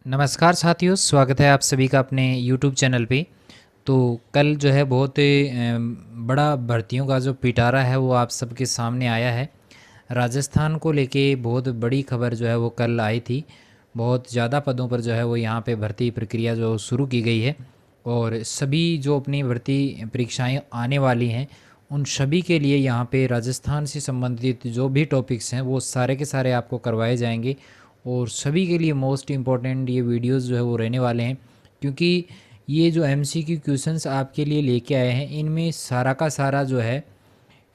नमस्कार साथियों, स्वागत है आप सभी का अपने YouTube चैनल पे। तो कल जो है बहुत बड़ा भर्तियों का जो पिटारा है वो आप सबके सामने आया है। राजस्थान को लेके बहुत बड़ी खबर जो है वो कल आई थी। बहुत ज़्यादा पदों पर जो है वो यहाँ पे भर्ती प्रक्रिया जो शुरू की गई है और सभी जो अपनी भर्ती परीक्षाएं आने वाली हैं उन सभी के लिए यहाँ पे राजस्थान से संबंधित जो भी टॉपिक्स हैं वो सारे के सारे आपको करवाए जाएंगे। और सभी के लिए मोस्ट इम्पॉर्टेंट ये वीडियोस जो है वो रहने वाले हैं, क्योंकि ये जो एमसीक्यू क्वेश्चंस आपके लिए लेके आए हैं इनमें सारा का सारा जो है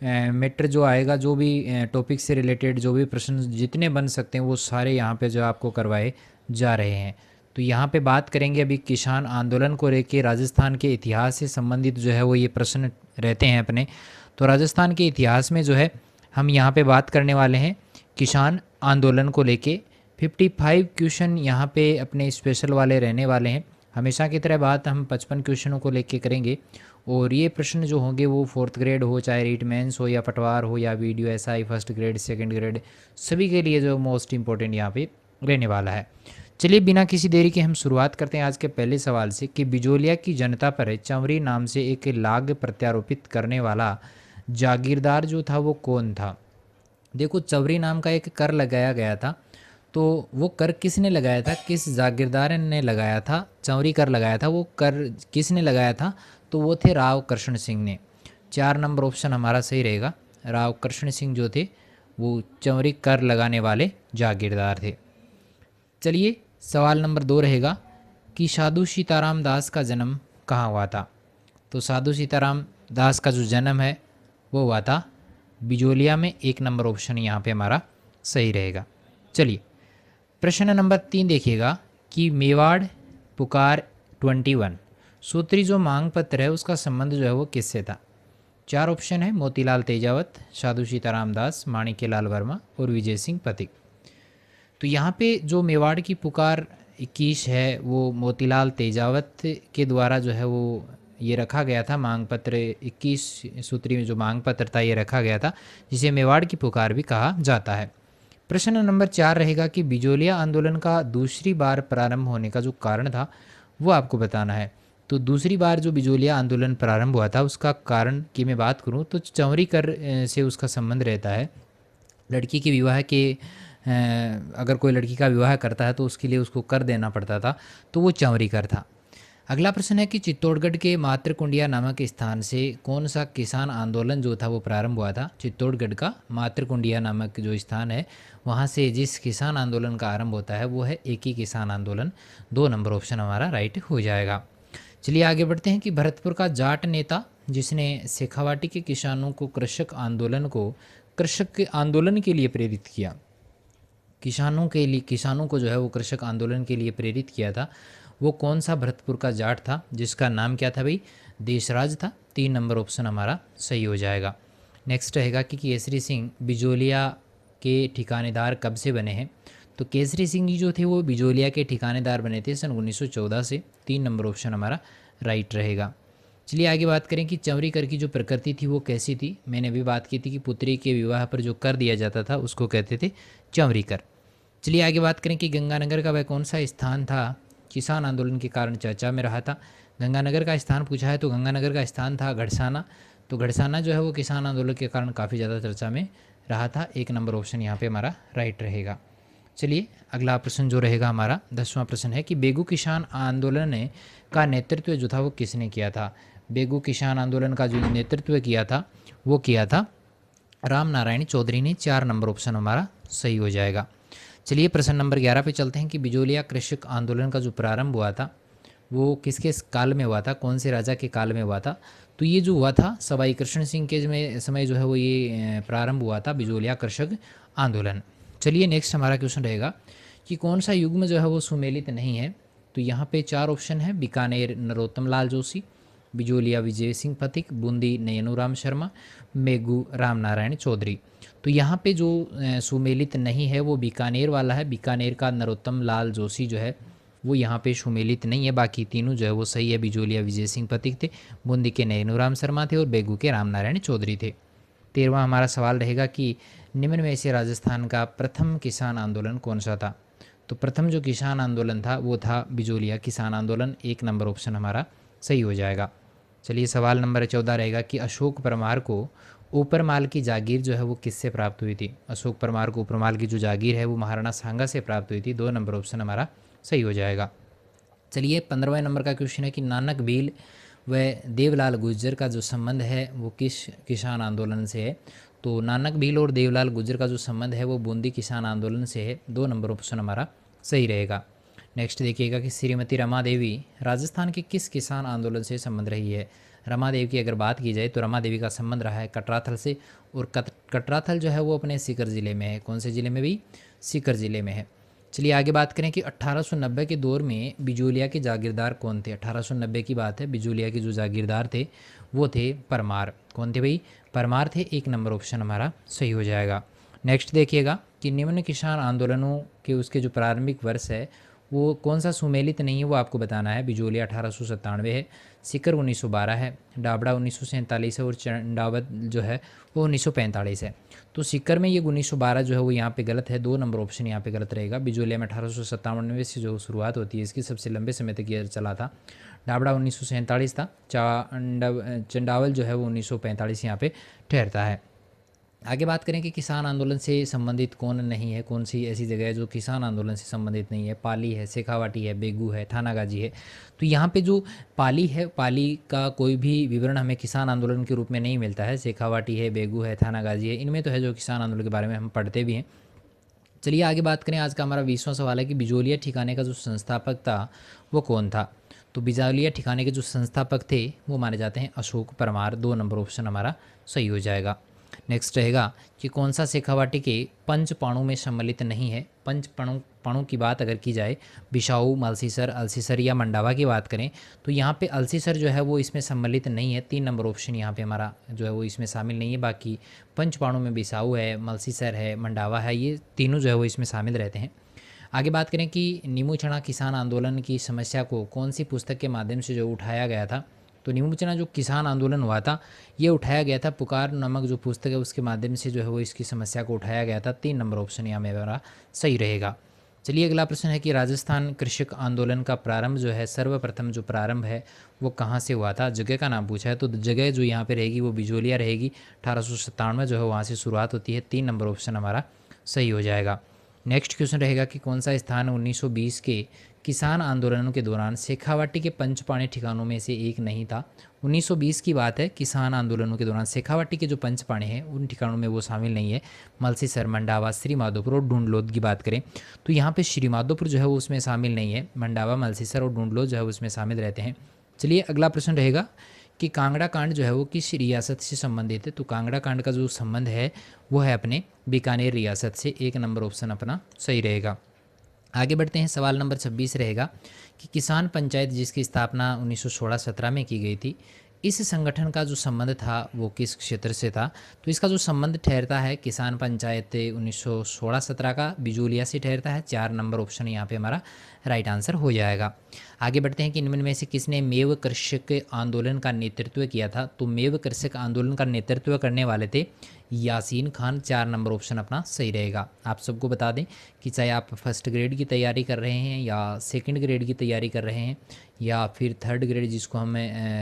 मैटर जो आएगा, जो भी टॉपिक से रिलेटेड जो भी प्रश्न जितने बन सकते हैं वो सारे यहाँ पे जो आपको करवाए जा रहे हैं। तो यहाँ पे बात करेंगे अभी किसान आंदोलन को लेके, राजस्थान के इतिहास से संबंधित जो है वो ये प्रश्न रहते हैं अपने। तो राजस्थान के इतिहास में जो है हम यहाँ पे बात करने वाले हैं किसान आंदोलन को लेके। 55 क्वेश्चन यहाँ पे अपने स्पेशल वाले रहने वाले हैं। हमेशा की तरह बात हम 55 क्वेश्चनों को लेके करेंगे और ये प्रश्न जो होंगे वो फोर्थ ग्रेड हो, चाहे रीट मेंस हो या पटवार हो या video SI first grade second grade, सभी के लिए जो मोस्ट इंपॉर्टेंट यहाँ पे रहने वाला है। चलिए बिना किसी देरी के हम शुरुआत करते हैं आज के पहले सवाल से कि बिजोलिया की जनता पर चंवरी नाम से एक लाग प्रत्यारोपित करने वाला जागीरदार जो था वो कौन था। देखो, चंवरी नाम का एक कर लगाया गया था, तो वो कर किसने लगाया था, किस जागीरदार ने लगाया था, चंवरी कर लगाया था, वो कर किसने लगाया था, तो वो थे राव कृष्ण सिंह ने। 4 नंबर ऑप्शन हमारा सही रहेगा। राव कृष्ण सिंह जो थे वो चंवरी कर लगाने वाले जागीरदार थे। चलिए सवाल नंबर 2 रहेगा कि साधु सीताराम दास का जन्म कहाँ हुआ था। तो साधु सीताराम दास का जो जन्म है वो हुआ था बिजोलिया में। 1 नंबर ऑप्शन यहाँ पे हमारा सही रहेगा। चलिए प्रश्न नंबर 3 देखिएगा कि मेवाड़ पुकार 21 सूत्री जो मांग पत्र है उसका संबंध जो है वो किससे था। 4 ऑप्शन है, मोतीलाल तेजावत, साधु सीताराम दास, माणिक्यलाल वर्मा और विजय सिंह पथिक। तो यहाँ पे जो मेवाड़ की पुकार 21 है वो मोतीलाल तेजावत के द्वारा जो है वो ये रखा गया था। मांग पत्र 21 सूत्री में जो मांग पत्र था ये रखा गया था, जिसे मेवाड़ की पुकार भी कहा जाता है। प्रश्न नंबर 4 रहेगा कि बिजोलिया आंदोलन का दूसरी बार प्रारंभ होने का जो कारण था वो आपको बताना है। तो दूसरी बार जो बिजोलिया आंदोलन प्रारंभ हुआ था उसका कारण की मैं बात करूं तो चंवरी कर से उसका संबंध रहता है। लड़की के विवाह के अगर कोई लड़की का विवाह करता है तो उसके लिए उसको कर देना पड़ता था, तो वो चंवरी कर था। अगला प्रश्न है कि चित्तौड़गढ़ के मातृकुंडिया नामक स्थान से कौन सा किसान आंदोलन जो था वो प्रारंभ हुआ था। चित्तौड़गढ़ का मातृकुंडिया नामक जो स्थान है वहाँ से जिस किसान आंदोलन का आरंभ होता है वो है एक ही किसान आंदोलन। 2 नंबर ऑप्शन हमारा राइट हो जाएगा। चलिए आगे बढ़ते हैं कि भरतपुर का जाट नेता जिसने शेखावाटी के किसानों को कृषक आंदोलन के लिए प्रेरित किया, किसानों को जो है वो कृषक आंदोलन के लिए प्रेरित किया था, वो कौन सा भरतपुर का जाट था जिसका नाम क्या था भाई, देशराज था। 3 नंबर ऑप्शन हमारा सही हो जाएगा। नेक्स्ट रहेगा कि केसरी सिंह बिजोलिया के ठिकानेदार कब से बने हैं। तो केसरी सिंह जी जो थे वो बिजोलिया के ठिकानेदार बने थे सन 1914 से। 3 नंबर ऑप्शन हमारा राइट रहेगा। चलिए आगे बात करें कि चंवरी कर की जो प्रकृति थी वो कैसी थी। मैंने अभी बात की थी कि पुत्री के विवाह पर जो कर दिया जाता था उसको कहते थे चंवरी कर। चलिए आगे बात करें कि गंगानगर का वह कौन सा स्थान था किसान आंदोलन के कारण चर्चा में रहा था। गंगानगर का स्थान पूछा है तो गंगानगर का स्थान था घड़साना। तो घड़साना जो है वो किसान आंदोलन के कारण काफ़ी ज़्यादा चर्चा में रहा था। 1 नंबर ऑप्शन यहाँ पे हमारा राइट रहेगा। चलिए अगला प्रश्न जो रहेगा हमारा 10वां प्रश्न है कि बेगू किसान आंदोलन का नेतृत्व जो था वो किसने किया था। बेगू किसान आंदोलन का जो नेतृत्व किया था वो किया था राम नारायण चौधरी ने। 4 नंबर ऑप्शन हमारा सही हो जाएगा। चलिए प्रश्न नंबर 11 पे चलते हैं कि बिजोलिया कृषक आंदोलन का जो प्रारंभ हुआ था वो किसके काल में हुआ था, कौन से राजा के काल में हुआ था। तो ये जो हुआ था सवाई कृष्ण सिंह के समय जो है वो ये प्रारंभ हुआ था बिजोलिया कृषक आंदोलन। चलिए नेक्स्ट हमारा क्वेश्चन रहेगा कि कौन सा युग्म जो है वो सुमेलित नहीं है। तो यहाँ पे 4 ऑप्शन है, बीकानेर नरोत्तम लाल जोशी, बिजोलिया विजय सिंह पथिक, बूंदी नयनूराम शर्मा, मेघू राम नारायण चौधरी। तो यहाँ पे जो सुमेलित नहीं है वो बीकानेर वाला है। बीकानेर का नरोत्तम लाल जोशी जो है वो यहाँ पे सुमेलित नहीं है। बाकी तीनों जो है वो सही है। बिजोलिया विजय सिंह पथिक थे, बूंदी के नयनूराम शर्मा थे और बेगू के राम नारायण चौधरी थे। 13वां हमारा सवाल रहेगा कि निम्न में से राजस्थान का प्रथम किसान आंदोलन कौन सा था। तो प्रथम जो किसान आंदोलन था वो था बिजोलिया किसान आंदोलन, 1 नंबर ऑप्शन हमारा सही हो जाएगा। चलिए सवाल नंबर 14 रहेगा कि अशोक परमार को ऊपरमाल की जागीर जो है वो किससे प्राप्त हुई थी। अशोक परमार को ऊपरमाल की जो जागीर है वो महाराणा सांगा से प्राप्त हुई थी, 2 नंबर ऑप्शन हमारा सही हो जाएगा। चलिए 15वें नंबर का क्वेश्चन है कि नानक भील व देवलाल गुर्जर का जो संबंध है वो किस किसान आंदोलन से है। तो नानक भील और देवलाल गुर्जर का जो संबंध है वो बूंदी किसान आंदोलन से है, 2 नंबर ऑप्शन हमारा सही रहेगा। नेक्स्ट देखिएगा कि श्रीमती रमा देवी राजस्थान के किस किसान आंदोलन से संबंध रही है। रमा देवी की अगर बात की जाए तो रमा देवी का संबंध रहा है कटराथल से, और कटराथल जो है वो अपने सीकर ज़िले में है। कौन से ज़िले में भी? सीकर ज़िले में है। चलिए आगे बात करें कि 1890 के दौर में बिजोलिया के जागीरदार कौन थे। 1890 की बात है, बिजोलिया के जो जागीरदार थे वो थे परमार। कौन थे भाई? परमार थे, 1 नंबर ऑप्शन हमारा सही हो जाएगा। नेक्स्ट देखिएगा कि निम्न किसान आंदोलनों के उसके जो प्रारंभिक वर्ष है वो कौन सा सुमेलित नहीं है वो आपको बताना है। बिजोलिया 1897 है, सीकर 1912 है, डाबड़ा 1947 है और चंडावत जो है वो 1945 है। तो सीकर में ये 1912 जो है वो यहाँ पे गलत है, 2 नंबर ऑप्शन यहाँ पे गलत रहेगा। बिजोलिया में 1897 से जो शुरुआत होती है इसकी सबसे लंबे समय तक ये चला था। डाबड़ा 1947 था, चंडावल जो है वो 1945 यहाँ पे ठहरता है। आगे बात करें कि किसान आंदोलन से संबंधित कौन नहीं है, कौन सी ऐसी जगह है जो किसान आंदोलन से संबंधित नहीं है। पाली है, शेखावाटी है, बेगू है, थानागाजी है। तो यहाँ पे जो पाली है, पाली का कोई भी विवरण हमें किसान आंदोलन के रूप में नहीं मिलता है। शेखावाटी है, बेगू है, थानागाजी है, इनमें तो है जो किसान आंदोलन के बारे में हम पढ़ते भी हैं। चलिए आगे बात करें, आज का हमारा 20वां सवाल है कि बिजोलिया ठिकाने का जो संस्थापक था वो कौन था। तो बिजोलिया ठिकाने के जो संस्थापक थे वो माने जाते हैं अशोक परमार, 2 नंबर ऑप्शन हमारा सही हो जाएगा। नेक्स्ट रहेगा कि कौन सा शेखावाटी के पंचपाणु में सम्मिलित नहीं है। पंचपाणु की बात अगर की जाए, बिशाऊ, मलसीसर, अलसीसर या मंडावा की बात करें तो यहाँ पे अलसीसर जो है वो इसमें सम्मिलित नहीं है, 3 नंबर ऑप्शन यहाँ पे हमारा जो है वो इसमें शामिल नहीं है। बाकी पंचपाणु में बिसाऊ है, मलसीसर है, मंडावा है, ये तीनों जो है वो इसमें शामिल रहते हैं। आगे बात करें कि नीमू चना किसान आंदोलन की समस्या को कौन सी पुस्तक के माध्यम से जो उठाया गया था। तो नीमू चना जो किसान आंदोलन हुआ था ये उठाया गया था पुकार नामक जो पुस्तक है उसके माध्यम से जो है वो इसकी समस्या को उठाया गया था, 3 नंबर ऑप्शन यहाँ मेरा सही रहेगा। चलिए अगला प्रश्न है कि राजस्थान कृषक आंदोलन का प्रारंभ जो है, सर्वप्रथम जो प्रारंभ है वो कहाँ से हुआ था। जगह का नाम पूछा है, तो जगह जो यहाँ पे रहेगी वो बिजोलिया रहेगी। 1897 जो है वहाँ से शुरुआत होती है, 3 नंबर ऑप्शन हमारा सही हो जाएगा। नेक्स्ट क्वेश्चन रहेगा कि कौन सा स्थान 1920 के किसान आंदोलनों के दौरान शेखावाटी के पंचपाणी ठिकानों में से एक नहीं था। 1920 की बात है, किसान आंदोलनों के दौरान शेखावाटी के जो पंचपाणी हैं उन ठिकानों में वो शामिल नहीं है। मलसीसर, मंडावा, श्री माधोपुर और ढूंढलोद की बात करें तो यहाँ पे श्री माधोपुर जो है वो उसमें शामिल नहीं है। मंडावा, मलसीसर और ढूंढलोद जो है उसमें शामिल रहते हैं। चलिए अगला प्रश्न रहेगा कि कांगड़ा कांड जो है वो किस रियासत से संबंधित है। तो कांगड़ा कांड का जो संबंध है वो है अपने बीकानेर रियासत से, 1 नंबर ऑप्शन अपना सही रहेगा। आगे बढ़ते हैं, सवाल नंबर 26 रहेगा कि किसान पंचायत जिसकी स्थापना 1916-17 में की गई थी, इस संगठन का जो संबंध था वो किस क्षेत्र से था। तो इसका जो संबंध ठहरता है किसान पंचायत 1916-17 का बिजोलिया से ठहरता है, 4 नंबर ऑप्शन यहाँ पे हमारा राइट आंसर हो जाएगा। आगे बढ़ते हैं कि इनमें में से किसने मेव कृषक आंदोलन का नेतृत्व किया था। तो मेव कृषक आंदोलन का नेतृत्व करने वाले थे यासीन खान, 4 नंबर ऑप्शन अपना सही रहेगा। आप सबको बता दें कि चाहे आप फर्स्ट ग्रेड की तैयारी कर रहे हैं या सेकंड ग्रेड की तैयारी कर रहे हैं या फिर थर्ड ग्रेड जिसको हम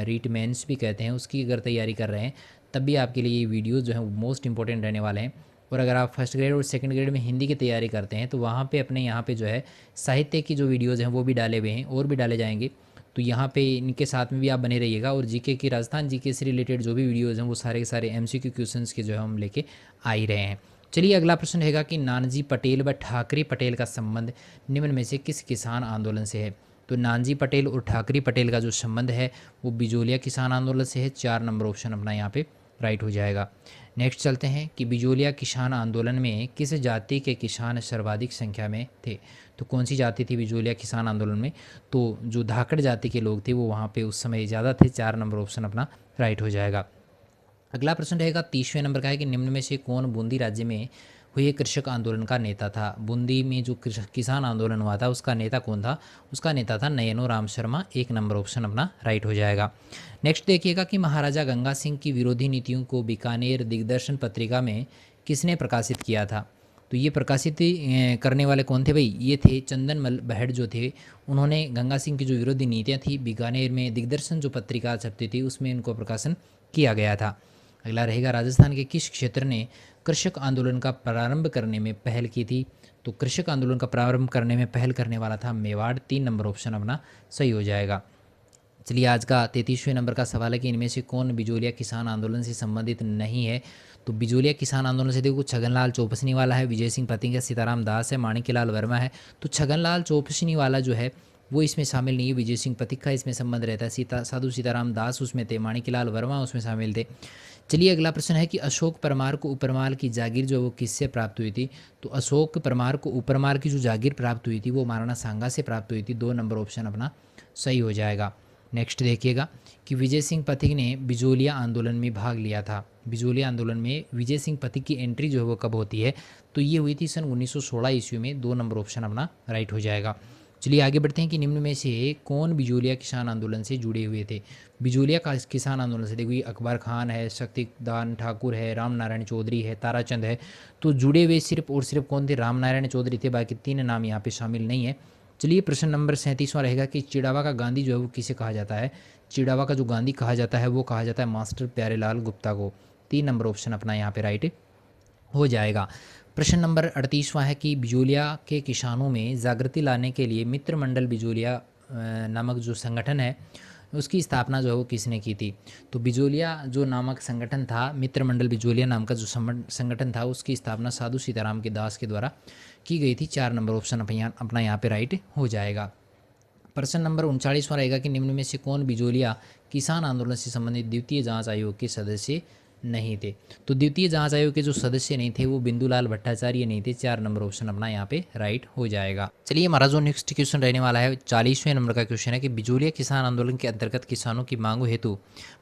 रीट मेंस भी कहते हैं उसकी अगर तैयारी कर रहे हैं, तब भी आपके लिए ये वीडियोज़ जो हैं मोस्ट इंपॉर्टेंट रहने वाले हैं। और अगर आप फर्स्ट ग्रेड और सेकंड ग्रेड में हिंदी की तैयारी करते हैं तो वहाँ पे अपने यहाँ पे जो है साहित्य की जो वीडियोज़ हैं वो भी डाले हुए हैं और भी डाले जाएंगे। तो यहाँ पे इनके साथ में भी आप बने रहिएगा। और जीके की, राजस्थान जीके से रिलेटेड जो भी वीडियोज़ हैं वो सारे के सारे एमसीक्यू क्वेश्चंस के जो है हम लेके आ ही रहे हैं। चलिए अगला प्रश्न रहेगा कि नानजी पटेल व ठाकरे पटेल का संबंध निम्न में से किस किसान आंदोलन से है। तो नानजी पटेल और ठाकरे पटेल का जो संबंध है वो बिजोलिया किसान आंदोलन से है, 4 नंबर ऑप्शन अपना यहाँ पे राइट हो जाएगा। नेक्स्ट चलते हैं कि बिजोलिया किसान आंदोलन में किस जाति के किसान सर्वाधिक संख्या में थे। तो कौन सी जाति थी बिजोलिया किसान आंदोलन में। तो जो धाकड़ जाति के लोग थे वो वहाँ पे उस समय ज़्यादा थे, 4 नंबर ऑप्शन अपना राइट हो जाएगा। अगला प्रश्न रहेगा 30वें नंबर का है कि निम्न में से कौन बूंदी राज्य में हुए कृषक आंदोलन का नेता था। बूंदी में जो किसान आंदोलन हुआ था उसका नेता कौन था। उसका नेता था नयनो राम शर्मा, 1 नंबर ऑप्शन अपना राइट हो जाएगा। नेक्स्ट देखिएगा कि महाराजा गंगा सिंह की विरोधी नीतियों को बीकानेर दिग्दर्शन पत्रिका में किसने प्रकाशित किया था। तो ये प्रकाशित करने वाले कौन थे भाई? ये थे चंदनमल बहड़ जो थे, उन्होंने गंगा सिंह की जो विरोधी नीतियाँ थी बीकानेर में दिग्दर्शन जो पत्रिका छपती थी उसमें इनको प्रकाशन किया गया था। अगला रहेगा राजस्थान के किस क्षेत्र ने कृषक आंदोलन का प्रारंभ करने में पहल की थी? तो कृषक आंदोलन का प्रारंभ करने में पहल करने वाला था मेवाड़। 3 नंबर ऑप्शन अपना सही हो जाएगा। चलिए आज का 33वें नंबर का सवाल है कि इनमें से कौन बिजोलिया किसान आंदोलन से संबंधित नहीं है? तो बिजोलिया किसान आंदोलन से देखो छगनलाल चौपसनी वाला है, विजय सिंह पतिंग है, सीताराम दास है, माणिक्यलाल वर्मा है। तो छगनलाल चौपसनी वाला जो है वो इसमें शामिल नहीं है, विजय सिंह पथिक का इसमें संबंध रहता है, साधु सीताराम दास उसमें थे, माणिक्यलाल वर्मा उसमें शामिल थे। चलिए अगला प्रश्न है कि अशोक परमार को उपरमाल की जागीर जो वो किससे प्राप्त हुई थी? तो अशोक परमार को उपरमाल की जो जागीर प्राप्त हुई थी वो महाराणा सांगा से प्राप्त हुई थी। 2 नंबर ऑप्शन अपना सही हो जाएगा। नेक्स्ट देखिएगा कि विजय सिंह पथिक ने बिजोलिया आंदोलन में भाग लिया था। बिजोलिया आंदोलन में विजय सिंह पथिक की एंट्री जो है वो कब होती है? तो ये हुई थी सन 1916 ईस्वी में। 2 नंबर ऑप्शन अपना राइट हो जाएगा। चलिए आगे बढ़ते हैं कि निम्न में से कौन बिजोलिया किसान आंदोलन से जुड़े हुए थे? बिजोलिया का किसान आंदोलन से देखिए अकबर खान है, शक्तिदान ठाकुर है, राम नारायण चौधरी है, ताराचंद है। तो जुड़े हुए सिर्फ और सिर्फ कौन थे? राम नारायण चौधरी थे, बाकी 3 नाम यहाँ पे शामिल नहीं है। चलिए प्रश्न नंबर 37वां रहेगा कि चिड़ावा का गांधी जो है वो किसे कहा जाता है? चिड़ावा का जो गांधी कहा जाता है वो कहा जाता है मास्टर प्यारेलाल गुप्ता को। 3 नंबर ऑप्शन अपना यहाँ पे राइट हो जाएगा। प्रश्न नंबर 38वां है कि बिजोलिया के किसानों में जागृति लाने के लिए मित्र मंडल बिजोलिया नामक जो संगठन है उसकी स्थापना जो है वो किसने की थी? तो बिजोलिया जो नामक संगठन था, मित्र मंडल बिजोलिया नाम का जो संगठन था उसकी स्थापना साधु सीताराम के दास के द्वारा की गई थी। 4 नंबर ऑप्शन अपना यहाँ पे राइट हो जाएगा। प्रश्न नंबर 39वां रहेगा कि निम्न में से कौन बिजोलिया किसान आंदोलन से संबंधित द्वितीय जांच आयोग के सदस्य नहीं थे? तो द्वितीय जांच आयोग के जो सदस्य नहीं थे वो बिंदुलाल भट्टाचार्य नहीं थे। 4 नंबर ऑप्शन अपना यहाँ पे राइट हो जाएगा। चलिए हमारा जो नेक्स्ट क्वेश्चन रहने वाला है 40वें नंबर का क्वेश्चन है कि बिजोलिया किसान आंदोलन के अंतर्गत किसानों की मांगों हेतु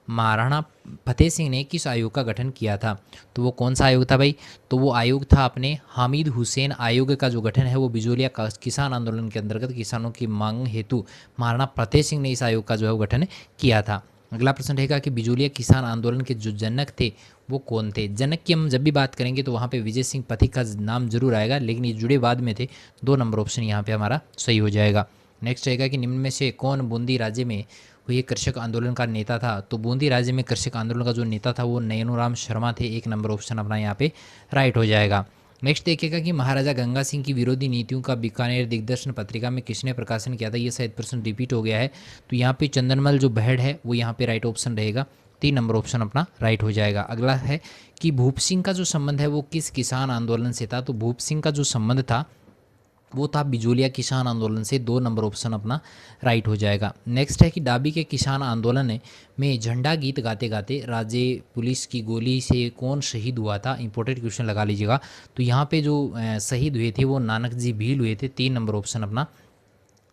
महाराणा फतेह सिंह ने किस आयोग का गठन किया था? तो वो कौन सा आयोग था भाई? तो वो आयोग था अपने हामिद हुसैन आयोग का जो गठन है वो बिजोलिया किसान आंदोलन के अंतर्गत किसानों की मांग हेतु महाराणा फतेह सिंह ने इस आयोग का जो है वो गठन किया था। अगला प्रश्न रहेगा कि बिजोलिया किसान आंदोलन के जो जनक थे वो कौन थे? जनक की हम जब भी बात करेंगे तो वहाँ पे विजय सिंह पथिक का नाम जरूर आएगा, लेकिन ये जुड़े बाद में थे। 2 नंबर ऑप्शन यहाँ पे हमारा सही हो जाएगा। नेक्स्ट रहेगा कि निम्न में से कौन बूंदी राज्य में हुए कृषक आंदोलन का नेता था? तो बूंदी राज्य में कृषक आंदोलन का जो नेता था वो नयनूराम शर्मा थे। 1 नंबर ऑप्शन अपना यहाँ पे राइट हो जाएगा। नेक्स्ट देखिएगा कि महाराजा गंगा सिंह की विरोधी नीतियों का बीकानेर दिग्दर्शन पत्रिका में किसने प्रकाशन किया था? ये शायद प्रश्न रिपीट हो गया है। तो यहाँ पे चंदनमल जो बहड़ है वो यहाँ पे राइट ऑप्शन रहेगा। 3 नंबर ऑप्शन अपना राइट हो जाएगा। अगला है कि भूप सिंह का जो संबंध है वो किस किसान आंदोलन से था? तो भूप सिंह का जो संबंध था वो था बिजोलिया किसान आंदोलन से। 2 नंबर ऑप्शन अपना राइट हो जाएगा। नेक्स्ट है कि डाबी के किसान आंदोलन में झंडा गीत गाते गाते राज्य पुलिस की गोली से कौन शहीद हुआ था? इंपॉर्टेंट क्वेश्चन लगा लीजिएगा। तो यहाँ पे जो शहीद हुए थे वो नानक जी भील हुए थे। 3 नंबर ऑप्शन अपना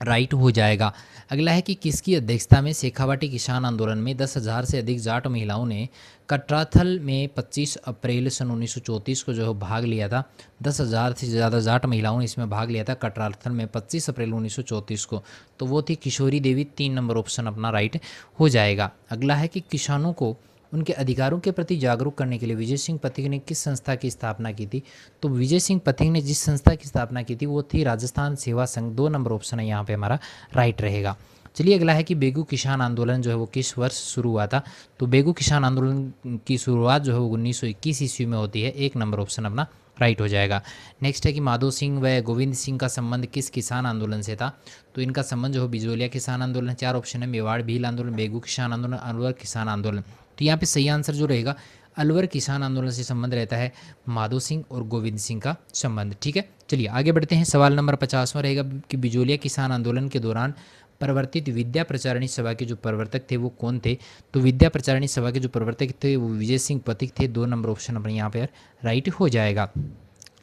राइट हो जाएगा। अगला है कि किसकी अध्यक्षता में शेखावाटी किसान आंदोलन में 10,000 से अधिक जाट महिलाओं ने कटराथल में 25 अप्रैल सन 1934 को जो है भाग लिया था? 10,000 से ज़्यादा जाट महिलाओं ने इसमें भाग लिया था कटराथल में 25 अप्रैल 1934 को। तो वो थी किशोरी देवी। 3 नंबर ऑप्शन अपना राइट हो जाएगा। अगला है कि किसानों को उनके अधिकारों के प्रति जागरूक करने के लिए विजय सिंह पथिक ने किस संस्था की स्थापना की थी? तो विजय सिंह पथिक ने जिस संस्था की स्थापना की थी वो थी राजस्थान सेवा संघ। 2 नंबर ऑप्शन है यहाँ पे हमारा राइट रहेगा। चलिए अगला है कि बेगू किसान आंदोलन जो है वो किस वर्ष शुरू हुआ था? तो बेगू किसान आंदोलन की शुरुआत जो है वो 1921 ईस्वी में होती है। 1 नंबर ऑप्शन अपना राइट हो जाएगा। नेक्स्ट है कि माधो सिंह व गोविंद सिंह का संबंध किस किसान आंदोलन से था? तो इनका संबंध जो है बिजोलिया किसान आंदोलन। 4 ऑप्शन है मेवाड़ भील आंदोलन, बेगू किसान आंदोलन, अलवर किसान आंदोलन। तो यहाँ पे सही आंसर जो रहेगा अलवर किसान आंदोलन से संबंध रहता है माधो सिंह और गोविंद सिंह का संबंध। ठीक है, चलिए आगे बढ़ते हैं। सवाल नंबर 50वां रहेगा कि बिजोलिया किसान आंदोलन के दौरान प्रवर्तित विद्या प्रचारिणी सभा के जो प्रवर्तक थे वो कौन थे? तो विद्या प्रचारिणी सभा के जो प्रवर्तक थे वो विजय सिंह पथिक थे। 2 नंबर ऑप्शन अपने यहाँ पर राइट हो जाएगा।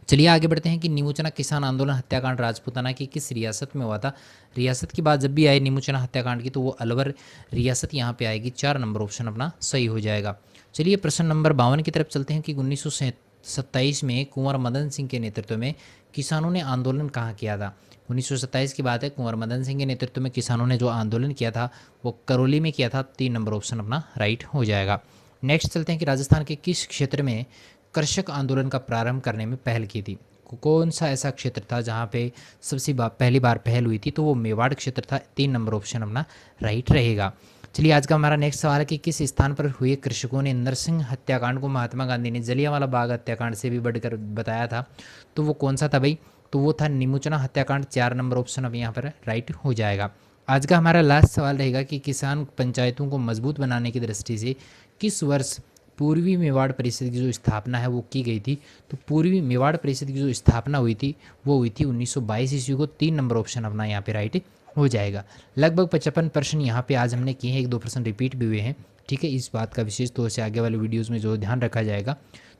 चलिए आगे बढ़ते हैं कि निमुचना किसान आंदोलन हत्याकांड राजपूताना की किस रियासत में हुआ था? रियासत की बात जब भी आए निमुचना हत्याकांड की तो वो अलवर रियासत यहाँ पे आएगी। 4 नंबर ऑप्शन अपना सही हो जाएगा। चलिए प्रश्न नंबर 52 की तरफ चलते हैं कि 1927 में कुंवर मदन सिंह के नेतृत्व में किसानों ने आंदोलन कहाँ किया था? 1927 की बात है। कुंवर मदन सिंह के नेतृत्व में किसानों ने जो आंदोलन किया था वो करौली में किया था। 3 नंबर ऑप्शन अपना राइट हो जाएगा। नेक्स्ट चलते हैं कि राजस्थान के किस क्षेत्र में कृषक आंदोलन का प्रारंभ करने में पहल की थी? कौन सा ऐसा क्षेत्र था जहाँ पे सबसे पहली बार पहल हुई थी, तो वो मेवाड़ क्षेत्र था। 3 नंबर ऑप्शन अपना राइट रहेगा। चलिए आज का हमारा नेक्स्ट सवाल है कि किस स्थान पर हुए कृषकों ने नरसिंह हत्याकांड को महात्मा गांधी ने जलियांवाला बाग हत्याकांड से भी बढ़कर बताया था, तो वो कौन सा था भाई, तो वो था निमुचना हत्याकांड। 4 नंबर ऑप्शन अब यहाँ पर राइट हो जाएगा। आज का हमारा लास्ट सवाल रहेगा कि किसान पंचायतों को मजबूत बनाने की दृष्टि से किस वर्ष पूर्वी मेवाड़ परिषद की जो स्थापना है वो की गई थी, तो पूर्वी मेवाड़ परिषद की जो स्थापना हुई थी वो हुई थी 1922 ईस्वी को। 3 नंबर ऑप्शन अपना यहाँ पे राइट हो जाएगा। लगभग 55 प्रश्न यहाँ पे आज हमने किए हैं, 1-2 प्रश्न रिपीट भी हुए हैं। ठीक है, इस बात का विशेष तौर से आगे वाले वीडियोज़ में जो ध्यान रखा जाएगा।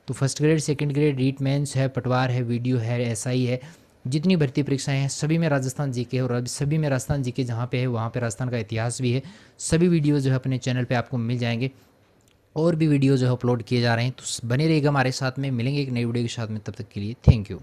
तो first grade, second grade, REET mains है, पटवार है, वीडियो है, एसआई है, जितनी भर्ती परीक्षाएं हैं सभी में राजस्थान जीके, और अभी सभी में राजस्थान जीके जहाँ पे है वहाँ पे राजस्थान का इतिहास भी है। सभी वीडियो जो है अपने चैनल पे आपको मिल जाएंगे, और भी वीडियो जो है अपलोड किए जा रहे हैं। तो बने रहिएगा हमारे साथ में, मिलेंगे एक नई वीडियो के साथ में, तब तक के लिए थैंक यू।